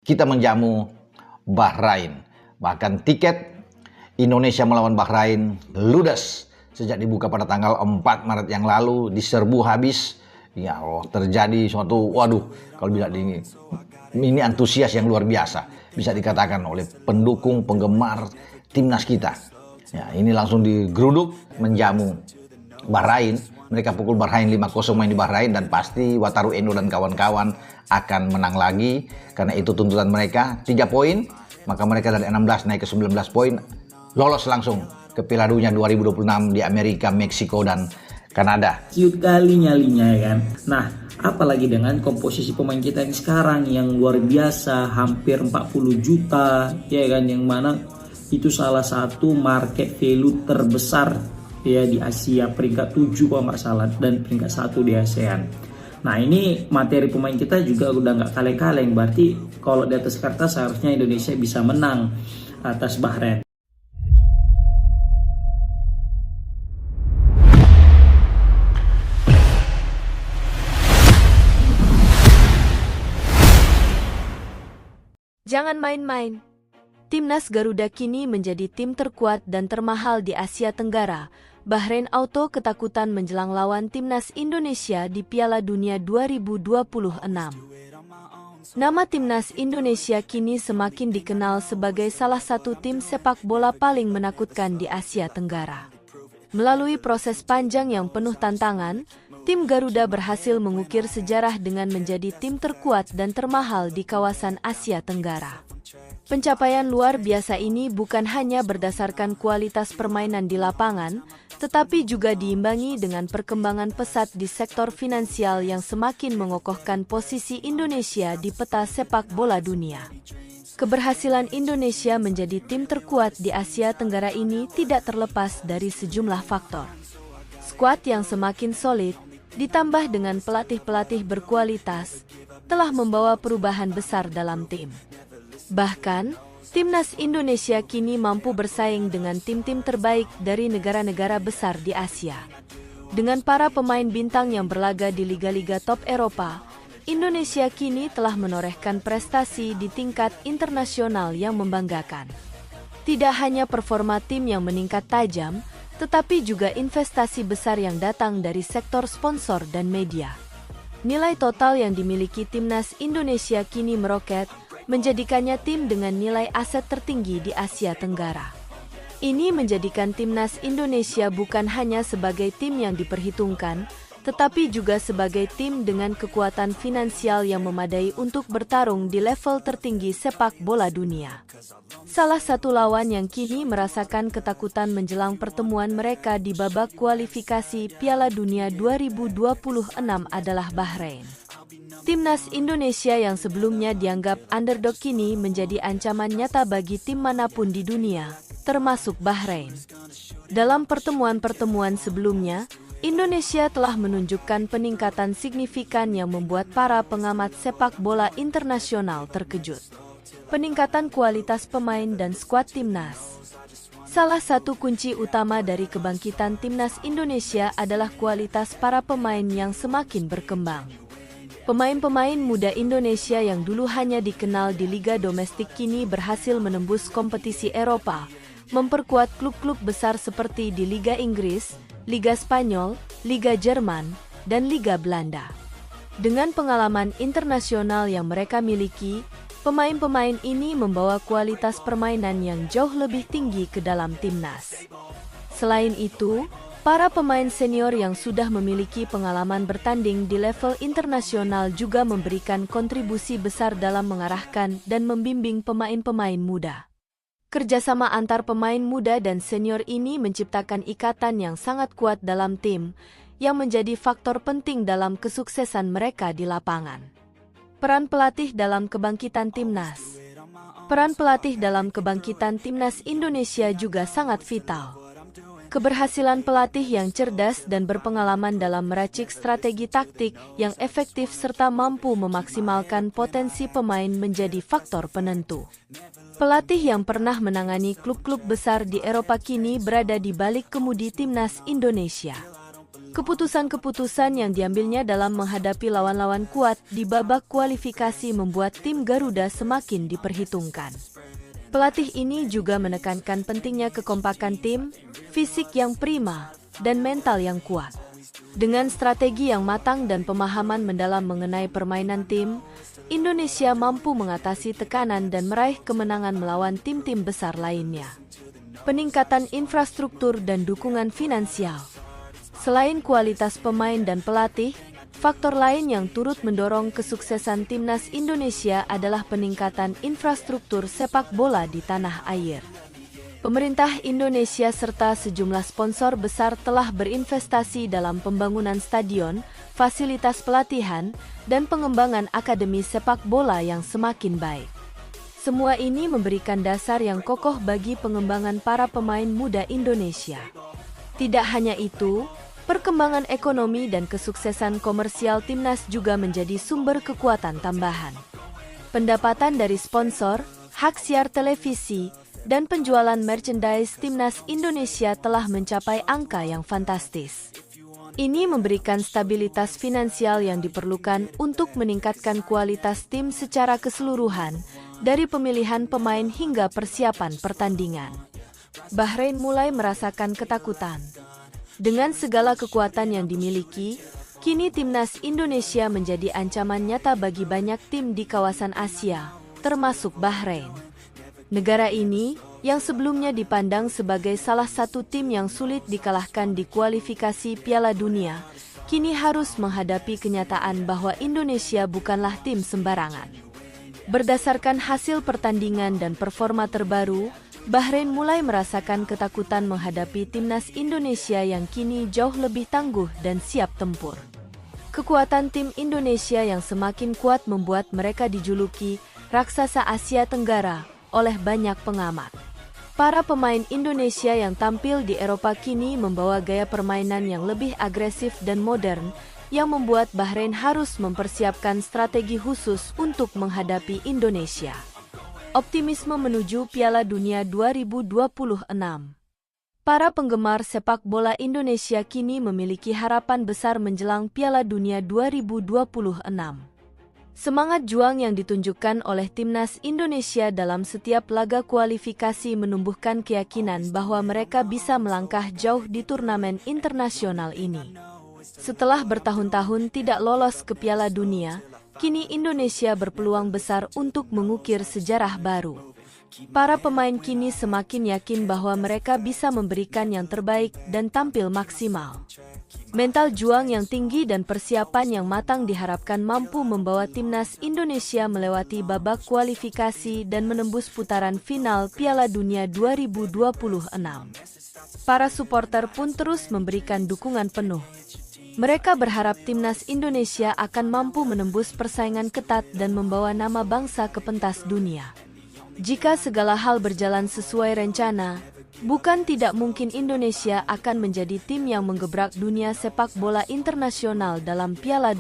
kita menjamu Bahrain. Bahkan tiket Indonesia melawan Bahrain ludes sejak dibuka pada tanggal 4 Maret yang lalu, diserbu habis. Ya Allah, terjadi suatu, waduh, kalau bisa ini antusias yang luar biasa, bisa dikatakan oleh pendukung penggemar timnas kita. Ya, ini langsung digeruduk menjamu Bahrain. Mereka pukul Bahrain 5-0 main di Bahrain, dan pasti Wataru Endo dan kawan-kawan akan menang lagi. Karena itu tuntutan mereka, 3 poin. Maka mereka dari 16 naik ke 19 poin, lolos langsung ke Piala Dunia 2026 di Amerika, Meksiko, dan Kanada. Cute kali nyalinya ya kan. Nah, apalagi dengan komposisi pemain kita yang sekarang yang luar biasa, hampir 40 juta ya kan, yang mana itu salah satu market value terbesar ya di Asia, peringkat 7 kalau nggak salah, dan peringkat 1 di ASEAN. Nah, ini materi pemain kita juga udah nggak kaleng-kaleng, berarti kalau di atas kertas seharusnya Indonesia bisa menang atas Bahrain. Jangan main-main. Timnas Garuda kini menjadi tim terkuat dan termahal di Asia Tenggara. Bahrain Auto ketakutan menjelang lawan Timnas Indonesia di Piala Dunia 2026. Nama Timnas Indonesia kini semakin dikenal sebagai salah satu tim sepak bola paling menakutkan di Asia Tenggara. Melalui proses panjang yang penuh tantangan, tim Garuda berhasil mengukir sejarah dengan menjadi tim terkuat dan termahal di kawasan Asia Tenggara. Pencapaian luar biasa ini bukan hanya berdasarkan kualitas permainan di lapangan, tetapi juga diimbangi dengan perkembangan pesat di sektor finansial yang semakin mengokohkan posisi Indonesia di peta sepak bola dunia. Keberhasilan Indonesia menjadi tim terkuat di Asia Tenggara ini tidak terlepas dari sejumlah faktor. Skuad yang semakin solid, ditambah dengan pelatih-pelatih berkualitas, telah membawa perubahan besar dalam tim. Bahkan, Timnas Indonesia kini mampu bersaing dengan tim-tim terbaik dari negara-negara besar di Asia. Dengan para pemain bintang yang berlaga di liga-liga top Eropa, Indonesia kini telah menorehkan prestasi di tingkat internasional yang membanggakan. Tidak hanya performa tim yang meningkat tajam, tetapi juga investasi besar yang datang dari sektor sponsor dan media. Nilai total yang dimiliki Timnas Indonesia kini meroket, menjadikannya tim dengan nilai aset tertinggi di Asia Tenggara. Ini menjadikan Timnas Indonesia bukan hanya sebagai tim yang diperhitungkan, tetapi juga sebagai tim dengan kekuatan finansial yang memadai untuk bertarung di level tertinggi sepak bola dunia. Salah satu lawan yang kini merasakan ketakutan menjelang pertemuan mereka di babak kualifikasi Piala Dunia 2026 adalah Bahrain. Timnas Indonesia yang sebelumnya dianggap underdog kini menjadi ancaman nyata bagi tim manapun di dunia, termasuk Bahrain. Dalam pertemuan-pertemuan sebelumnya, Indonesia telah menunjukkan peningkatan signifikan yang membuat para pengamat sepak bola internasional terkejut. Peningkatan kualitas pemain dan skuad timnas. Salah satu kunci utama dari kebangkitan Timnas Indonesia adalah kualitas para pemain yang semakin berkembang. Pemain-pemain muda Indonesia yang dulu hanya dikenal di liga domestik kini berhasil menembus kompetisi Eropa, memperkuat klub-klub besar seperti di Liga Inggris, Liga Spanyol, Liga Jerman, dan Liga Belanda. Dengan pengalaman internasional yang mereka miliki, pemain-pemain ini membawa kualitas permainan yang jauh lebih tinggi ke dalam timnas. Selain itu, para pemain senior yang sudah memiliki pengalaman bertanding di level internasional juga memberikan kontribusi besar dalam mengarahkan dan membimbing pemain-pemain muda. Kerjasama antar pemain muda dan senior ini menciptakan ikatan yang sangat kuat dalam tim, yang menjadi faktor penting dalam kesuksesan mereka di lapangan. Peran pelatih dalam kebangkitan timnas. Peran pelatih dalam kebangkitan timnas Indonesia juga sangat vital. Keberhasilan pelatih yang cerdas dan berpengalaman dalam meracik strategi taktik yang efektif serta mampu memaksimalkan potensi pemain menjadi faktor penentu. Pelatih yang pernah menangani klub-klub besar di Eropa kini berada di balik kemudi timnas Indonesia. Keputusan-keputusan yang diambilnya dalam menghadapi lawan-lawan kuat di babak kualifikasi membuat tim Garuda semakin diperhitungkan. Pelatih ini juga menekankan pentingnya kekompakan tim, fisik yang prima, dan mental yang kuat. Dengan strategi yang matang dan pemahaman mendalam mengenai permainan tim, Indonesia mampu mengatasi tekanan dan meraih kemenangan melawan tim-tim besar lainnya. Peningkatan infrastruktur dan dukungan finansial. Selain kualitas pemain dan pelatih, faktor lain yang turut mendorong kesuksesan timnas Indonesia adalah peningkatan infrastruktur sepak bola di tanah air. Pemerintah Indonesia serta sejumlah sponsor besar telah berinvestasi dalam pembangunan stadion, fasilitas pelatihan, dan pengembangan akademi sepak bola yang semakin baik. Semua ini memberikan dasar yang kokoh bagi pengembangan para pemain muda Indonesia. Tidak hanya itu, perkembangan ekonomi dan kesuksesan komersial timnas juga menjadi sumber kekuatan tambahan. Pendapatan dari sponsor, hak siar televisi, dan penjualan merchandise timnas Indonesia telah mencapai angka yang fantastis. Ini memberikan stabilitas finansial yang diperlukan untuk meningkatkan kualitas tim secara keseluruhan, dari pemilihan pemain hingga persiapan pertandingan. Bahrain mulai merasakan ketakutan. Dengan segala kekuatan yang dimiliki, kini timnas Indonesia menjadi ancaman nyata bagi banyak tim di kawasan Asia, termasuk Bahrain. Negara ini, yang sebelumnya dipandang sebagai salah satu tim yang sulit dikalahkan di kualifikasi Piala Dunia, kini harus menghadapi kenyataan bahwa Indonesia bukanlah tim sembarangan. Berdasarkan hasil pertandingan dan performa terbaru, Bahrain mulai merasakan ketakutan menghadapi timnas Indonesia yang kini jauh lebih tangguh dan siap tempur. Kekuatan tim Indonesia yang semakin kuat membuat mereka dijuluki raksasa Asia Tenggara oleh banyak pengamat. Para pemain Indonesia yang tampil di Eropa kini membawa gaya permainan yang lebih agresif dan modern, yang membuat Bahrain harus mempersiapkan strategi khusus untuk menghadapi Indonesia. Optimisme menuju Piala Dunia 2026. Para penggemar sepak bola Indonesia kini memiliki harapan besar menjelang Piala Dunia 2026. Semangat juang yang ditunjukkan oleh timnas Indonesia dalam setiap laga kualifikasi menumbuhkan keyakinan bahwa mereka bisa melangkah jauh di turnamen internasional ini. Setelah bertahun-tahun tidak lolos ke Piala Dunia, kini Indonesia berpeluang besar untuk mengukir sejarah baru. Para pemain kini semakin yakin bahwa mereka bisa memberikan yang terbaik dan tampil maksimal. Mental juang yang tinggi dan persiapan yang matang diharapkan mampu membawa timnas Indonesia melewati babak kualifikasi dan menembus putaran final Piala Dunia 2026. Para supporter pun terus memberikan dukungan penuh. Mereka berharap timnas Indonesia akan mampu menembus persaingan ketat dan membawa nama bangsa ke pentas dunia. Jika segala hal berjalan sesuai rencana, bukan tidak mungkin Indonesia akan menjadi tim yang menggebrak dunia sepak bola internasional dalam Piala Dunia.